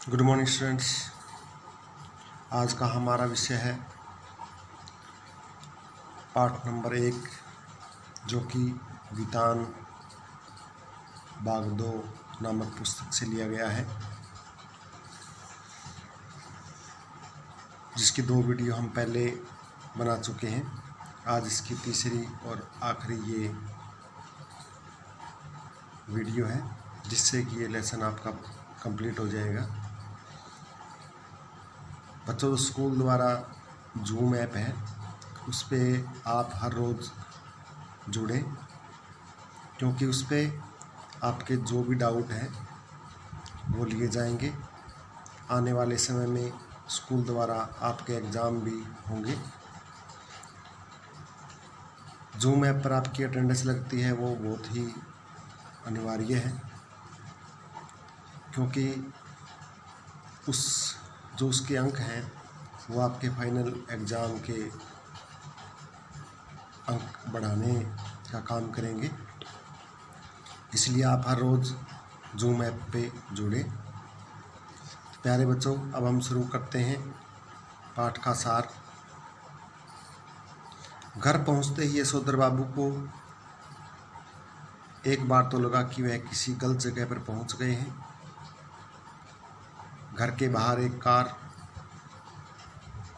Good morning students. आज का हमारा विषय है पाठ नंबर 1, जो कि वितान भाग 2 नामक पुस्तक से लिया गया है, जिसकी 2 वीडियो हम पहले बना चुके हैं। आज इसकी तीसरी और आखिरी ये वीडियो है, जिससे कि ये लेसन आपका कंप्लीट हो जाएगा। बच्चों, स्कूल द्वारा जूम ऐप है, उस पर आप हर रोज़ जुड़ें, क्योंकि उस पर आपके जो भी डाउट हैं वो लिए जाएंगे। आने वाले समय में स्कूल द्वारा आपके एग्ज़ाम भी होंगे। जूम ऐप पर आपकी अटेंडेंस लगती है, वो बहुत ही अनिवार्य है, क्योंकि उसके अंक हैं वो आपके फाइनल एग्ज़ाम के अंक बढ़ाने का काम करेंगे। इसलिए आप हर रोज़ जूम ऐप पे जुड़े। प्यारे बच्चों, अब हम शुरू करते हैं पाठ का सार। घर पहुंचते ही यशोधर बाबू को एक बार तो लगा कि वह किसी गलत जगह पर पहुंच गए हैं। घर के बाहर एक कार,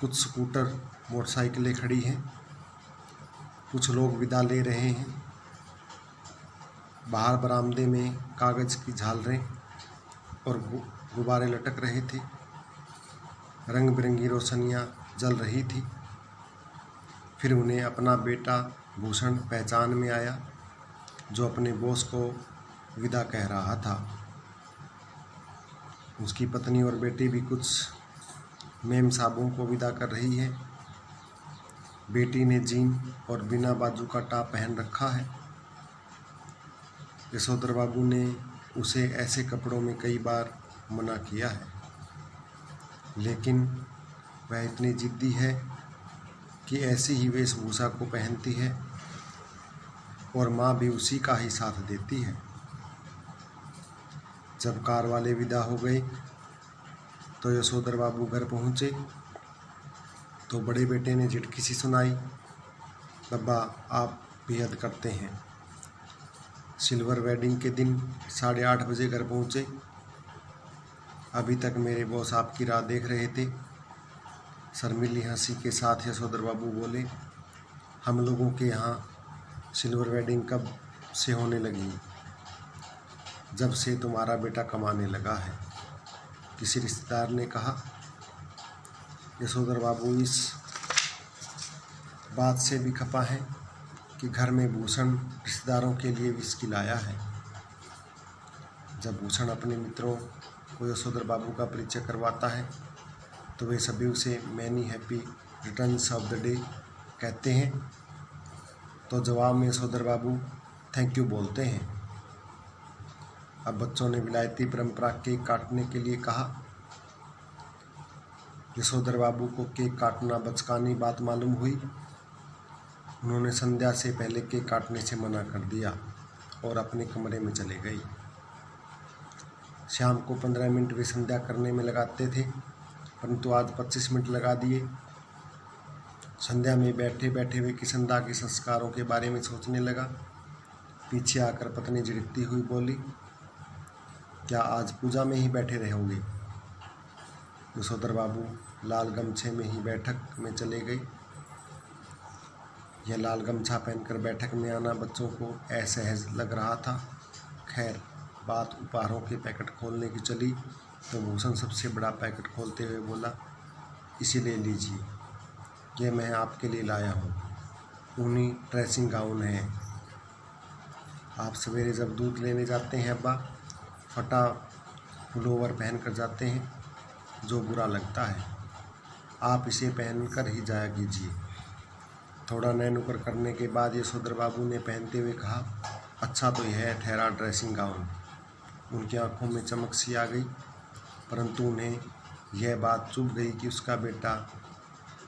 कुछ स्कूटर, मोटरसाइकिलें खड़ी हैं, कुछ लोग विदा ले रहे हैं। बाहर बरामदे में कागज़ की झालरें और गुब्बारे लटक रहे थे। रंग बिरंगी रोशनियाँ जल रही थी। फिर उन्हें अपना बेटा भूषण पहचान में आया, जो अपने बॉस को विदा कह रहा था। उसकी पत्नी और बेटी भी कुछ मेम साहबों को विदा कर रही है। बेटी ने जीन और बिना बाजू का टॉप पहन रखा है। यशोधर बाबू ने उसे ऐसे कपड़ों में कई बार मना किया है, लेकिन वह इतनी जिद्दी है कि ऐसी ही वेशभूषा को पहनती है और माँ भी उसी का ही साथ देती है। जब कार वाले विदा हो गए तो यशोधर बाबू घर पहुँचे तो बड़े बेटे ने झिटकी सी सुनाई, बब्बा आप बेहद करते हैं। सिल्वर वेडिंग के दिन 8:30 बजे घर पहुँचे। अभी तक मेरे बॉस आपकी राह देख रहे थे। शर्मीली हंसी के साथ यशोधर बाबू बोले, हम लोगों के यहाँ सिल्वर वेडिंग कब से होने लगी? जब से तुम्हारा बेटा कमाने लगा है, किसी रिश्तेदार ने कहा। यशोधर बाबू इस बात से भी खपा है कि घर में भूषण रिश्तेदारों के लिए विस्की लाया है। जब भूषण अपने मित्रों को यशोधर बाबू का परिचय करवाता है तो वे सभी उसे many happy returns of the day कहते हैं, तो जवाब में यशोधर बाबू थैंक यू बोलते हैं। अब बच्चों ने विलायती परंपरा केक काटने के लिए कहा। यशोधर बाबू को केक काटना बचकानी बात मालूम हुई। उन्होंने संध्या से पहले केक काटने से मना कर दिया और अपने कमरे में चले गए। शाम को 15 मिनट वे संध्या करने में लगाते थे, परंतु आज 25 मिनट लगा दिए। संध्या में बैठे बैठे वे किशनदा के संस्कारों के बारे में सोचने लगा। पीछे आकर पत्नी झिड़कती हुई बोली, क्या आज पूजा में ही बैठे रहोगे? यशोधर बाबू लाल गमछे में ही बैठक में चले गए। यह लाल गमछा पहनकर बैठक में आना बच्चों को असहज लग रहा था। खैर, बात उपहारों के पैकेट खोलने की चली तो भूषण सबसे बड़ा पैकेट खोलते हुए बोला, इसे ले लीजिए, यह मैं आपके लिए लाया हूँ। ऊनी ड्रेसिंग गाउन है। आप सवेरे जब दूध लेने जाते हैं अब्बा, फटा पुलोवर पहन कर जाते हैं, जो बुरा लगता है। आप इसे पहनकर ही जाया कीजिए। थोड़ा नैनुकर करने के बाद यशोधर बाबू ने पहनते हुए कहा, अच्छा तो यह है ठहरा ड्रेसिंग गाउन। उनकी आंखों में चमक सी आ गई, परंतु उन्हें यह बात चुभ गई कि उसका बेटा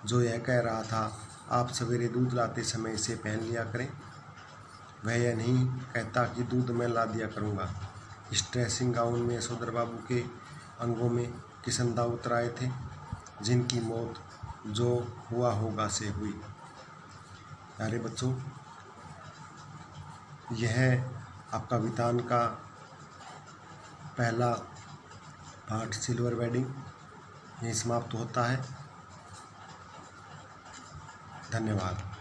जो यह कह रहा था, आप सवेरे दूध लाते समय इसे पहन लिया करें, वह यह नहीं कहता कि दूध मैं ला दिया करूँगा। इस ड्रेसिंग गाउन में यशोधर बाबू के अंगों में किसनदा उतर आए थे, जिनकी मौत जो हुआ होगा से हुई। प्यारे बच्चों, यह आपका वितान का पहला पार्ट सिल्वर वेडिंग यहीं समाप्त होता है। धन्यवाद।